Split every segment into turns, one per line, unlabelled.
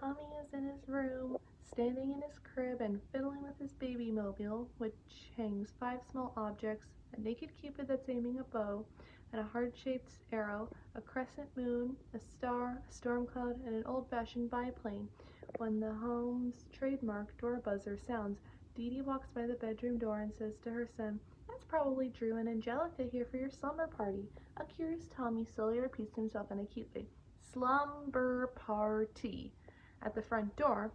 Tommy is in his room, standing in his crib and fiddling with his baby mobile, which hangs 5 small objects: a naked cupid that's aiming a bow, and a heart-shaped arrow, a crescent moon, a star, a storm cloud, and an old-fashioned biplane. When the home's trademark door buzzer sounds, Dee Dee walks by the bedroom door and says to her son, "That's probably Drew and Angelica here for your slumber party." A curious Tommy slowly repeats to himself in a cute way, "Slumber Party." At the front door,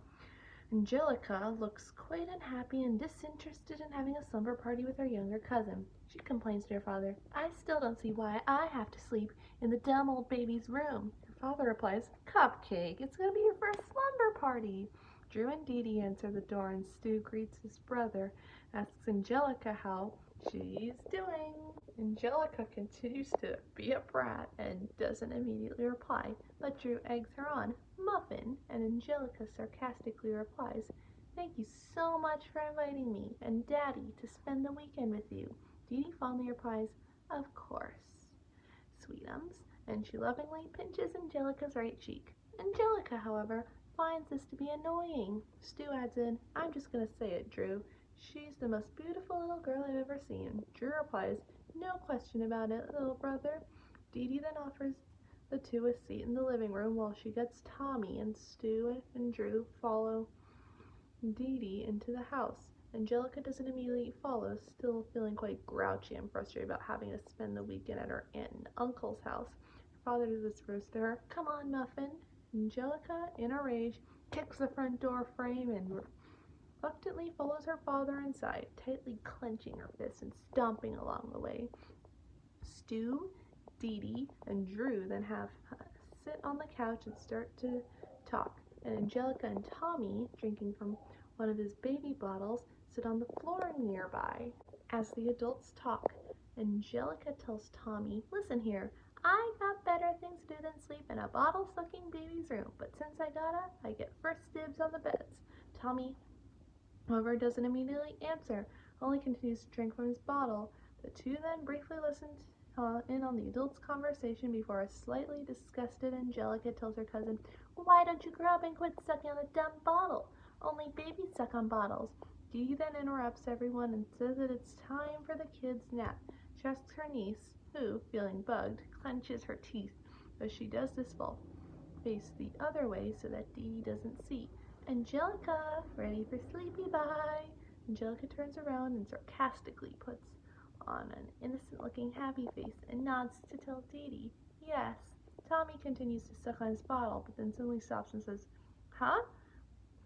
Angelica looks quite unhappy and disinterested in having a slumber party with her younger cousin. She complains to her father, "I still don't see why I have to sleep in the dumb old baby's room." Her father replies, "Cupcake, it's going to be your first slumber party." Drew and Dee Dee answer the door, and Stu greets his brother, asks Angelica how she's doing. Angelica continues to be a brat and doesn't immediately reply, but Drew eggs her on, "Muffin," and Angelica sarcastically replies, "Thank you so much for inviting me and Daddy to spend the weekend with you." Dee Dee fondly replies, "Of course, sweetums," and she lovingly pinches Angelica's right cheek. Angelica, however, finds this to be annoying. Stu adds in, "I'm just gonna say it, Drew. She's the most beautiful little girl I've ever seen." Drew replies, "No question about it, little brother." Dee Dee then offers the two a seat in the living room while she gets Tommy, and Stu and Drew follow Dee Dee into the house. Angelica doesn't immediately follow, still feeling quite grouchy and frustrated about having to spend the weekend at her aunt and uncle's house. Her father whispers to her, "Come on, Muffin." Angelica, in a rage, kicks the front door frame and reluctantly follows her father inside, tightly clenching her fists and stomping along the way. Stu, Dee Dee, and Drew then have sit on the couch and start to talk, and Angelica and Tommy, drinking from one of his baby bottles, sit on the floor nearby. As the adults talk, Angelica tells Tommy, "Listen here, I got better things to do than sleep in a bottle-sucking baby's room, but since I gotta, I get first dibs on the beds." Tommy, however, doesn't immediately answer, only continues to drink from his bottle. The two then briefly listen in on the adults' conversation before a slightly disgusted Angelica tells her cousin, "Why don't you grow up and quit sucking on the dumb bottle? Only babies suck on bottles." Dee then interrupts everyone and says that it's time for the kids' nap. She asks her niece, who, feeling bugged, clenches her teeth, but she does this while face the other way so that Dee doesn't see. "Angelica, ready for sleepy bye." Angelica turns around and sarcastically puts on an innocent-looking happy face and nods to tell Dee Dee, "Yes." Tommy continues to suck on his bottle, but then suddenly stops and says, "Huh?"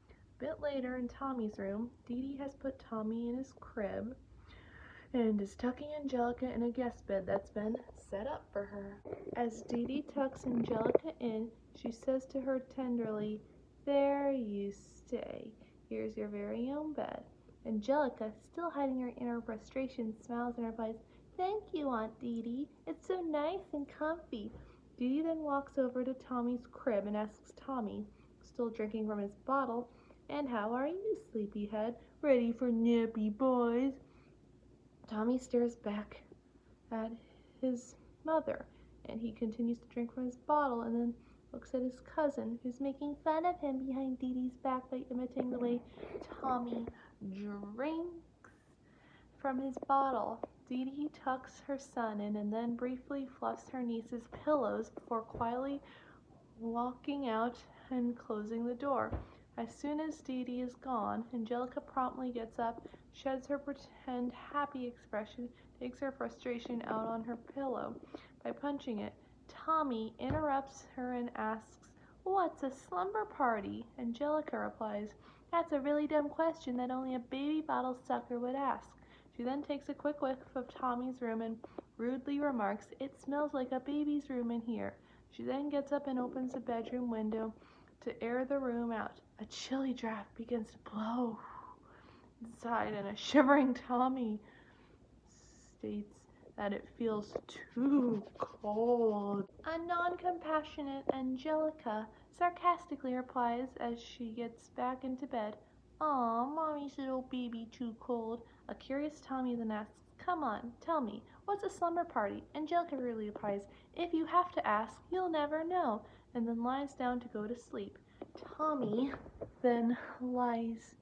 A bit later in Tommy's room, Dee Dee has put Tommy in his crib and is tucking Angelica in a guest bed that's been set up for her. As Dee Dee tucks Angelica in, she says to her tenderly, "There you stay. Here's your very own bed." Angelica, still hiding her inner frustration, smiles and replies, "Thank you, Aunt Dee Dee. It's so nice and comfy." Dee Dee then walks over to Tommy's crib and asks Tommy, still drinking from his bottle, "And how are you, sleepyhead? Ready for nappy boys?" Tommy stares back at his mother, and he continues to drink from his bottle and then looks at his cousin, who's making fun of him behind Dee Dee's back by imitating the way Tommy drinks from his bottle. Dee Dee tucks her son in and then briefly fluffs her niece's pillows before quietly walking out and closing the door. As soon as Dee Dee is gone, Angelica promptly gets up, sheds her pretend happy expression, takes her frustration out on her pillow by punching it. Tommy interrupts her and asks, "What's a slumber party?" Angelica replies, "That's a really dumb question that only a baby bottle sucker would ask." She then takes a quick whiff of Tommy's room and rudely remarks, "It smells like a baby's room in here." She then gets up and opens the bedroom window to air the room out. A chilly draft begins to blow inside, and a shivering Tommy states that it feels too cold. A non-compassionate Angelica sarcastically replies as she gets back into bed, "Aw, Mommy's little baby too cold." A curious Tommy then asks, "Come on, tell me, what's a slumber party?" Angelica really replies, "If you have to ask, you'll never know," and then lies down to go to sleep. Tommy then lies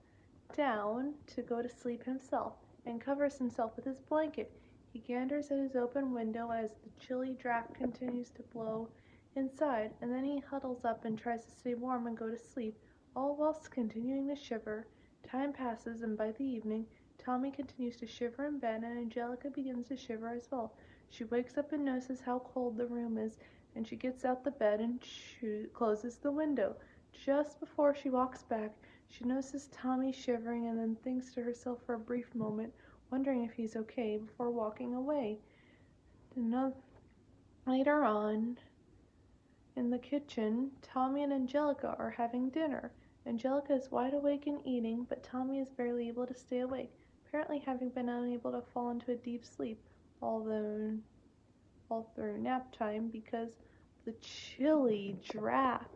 down to go to sleep himself and covers himself with his blanket. He ganders at his open window as the chilly draft continues to blow inside, and then he huddles up and tries to stay warm and go to sleep, all whilst continuing to shiver. Time passes, and by the evening, Tommy continues to shiver in bed, and Angelica begins to shiver as well. She wakes up and notices how cold the room is, and she gets out the bed and closes the window. Just before she walks back, she notices Tommy shivering and then thinks to herself for a brief moment, wondering if he's okay, before walking away. Later on, in the kitchen, Tommy and Angelica are having dinner. Angelica is wide awake and eating, but Tommy is barely able to stay awake, apparently having been unable to fall into a deep sleep, although all through nap time because of the chilly draft.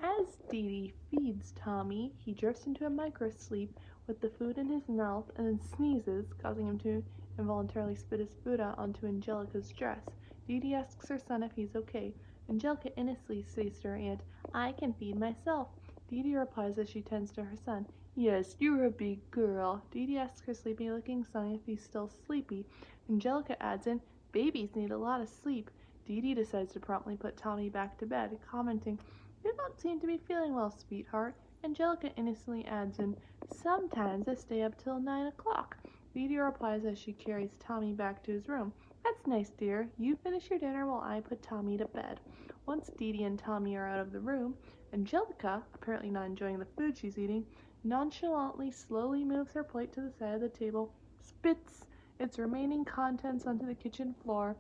As Dee Dee feeds Tommy, he drifts into a microsleep with the food in his mouth and then sneezes, causing him to involuntarily spit his food out onto Angelica's dress. Dee Dee asks her son if he's okay. Angelica innocently says to her aunt, "I can feed myself." Dee Dee replies as she tends to her son, "Yes, you're a big girl." Dee Dee asks her sleepy-looking son if he's still sleepy. Angelica adds in, "Babies need a lot of sleep." Dee Dee decides to promptly put Tommy back to bed, commenting, "You don't seem to be feeling well, sweetheart." Angelica innocently adds in, "Sometimes I stay up till 9 o'clock." Dee Dee replies as she carries Tommy back to his room, "That's nice, dear. You finish your dinner while I put Tommy to bed." Once Dee Dee and Tommy are out of the room, Angelica, apparently not enjoying the food she's eating, nonchalantly slowly moves her plate to the side of the table, spits its remaining contents onto the kitchen floor,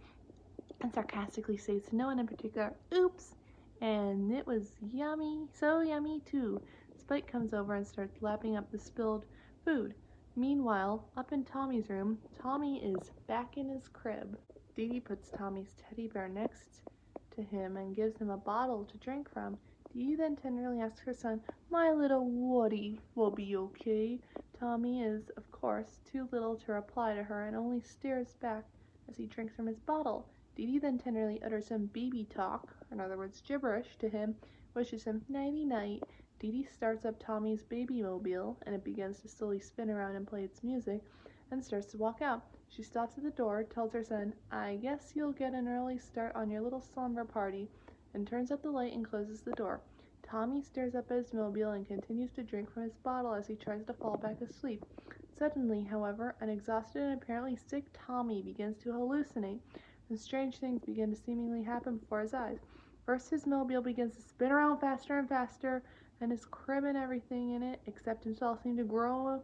and sarcastically says to no one in particular, "Oops!" And it was yummy, so yummy too. Spike comes over and starts lapping up the spilled food. Meanwhile, up in Tommy's room, Tommy is back in his crib. Dee Dee puts Tommy's teddy bear next to him and gives him a bottle to drink from. Dee Dee then tenderly asks her son, "My little Woody will be okay." Tommy is, of course, too little to reply to her and only stares back as he drinks from his bottle. Dee Dee then tenderly utters some baby talk, in other words gibberish, to him, wishes him nighty-night. Dee Dee starts up Tommy's baby mobile, and it begins to slowly spin around and play its music, and starts to walk out. She stops at the door, tells her son, "I guess you'll get an early start on your little slumber party," and turns out the light and closes the door. Tommy stares up at his mobile and continues to drink from his bottle as he tries to fall back asleep. Suddenly, however, an exhausted and apparently sick Tommy begins to hallucinate, and strange things begin to seemingly happen before his eyes. First, his mobile begins to spin around faster and faster, and his crib and everything in it, except himself, seem to grow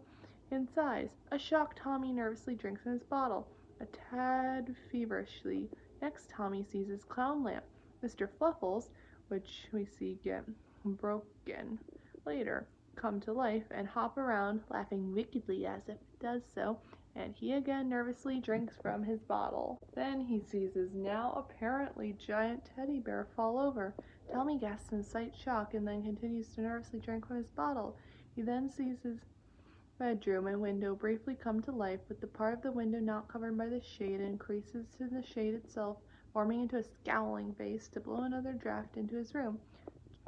in size. A shocked Tommy nervously drinks from his bottle, a tad feverishly. Next, Tommy sees his clown lamp, Mr. Fluffles, which we see get broken later, come to life and hop around, laughing wickedly as if it does so, and he again nervously drinks from his bottle. Then he sees his now apparently giant teddy bear fall over. Tommy gasps in slight shock and then continues to nervously drink from his bottle. He then sees his bedroom and window briefly come to life, with the part of the window not covered by the shade and creases in the shade itself forming into a scowling face to blow another draft into his room.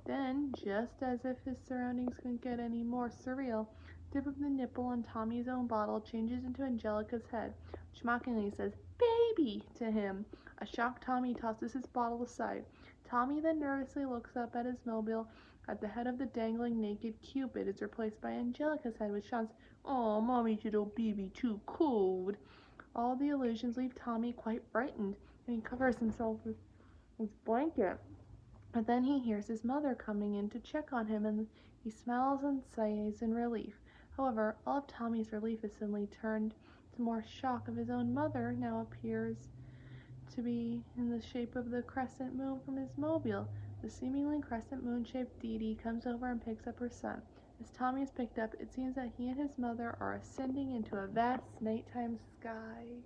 Then, just as if his surroundings couldn't get any more surreal, the tip of the nipple on Tommy's own bottle changes into Angelica's head, which mockingly says, "Baby!" to him. A shocked Tommy tosses his bottle aside. Tommy then nervously looks up at his mobile. At the head of the dangling naked Cupid is replaced by Angelica's head, which shouts, "Oh, Mommy's little baby too cold." All the illusions leave Tommy quite frightened, and he covers himself with his blanket. But then he hears his mother coming in to check on him, and he smiles and sighs in relief. However, all of Tommy's relief is suddenly turned to more shock of his own mother now appears to be in the shape of the crescent moon from his mobile. The seemingly crescent moon-shaped Dee Dee comes over and picks up her son. As Tommy is picked up, it seems that he and his mother are ascending into a vast nighttime sky.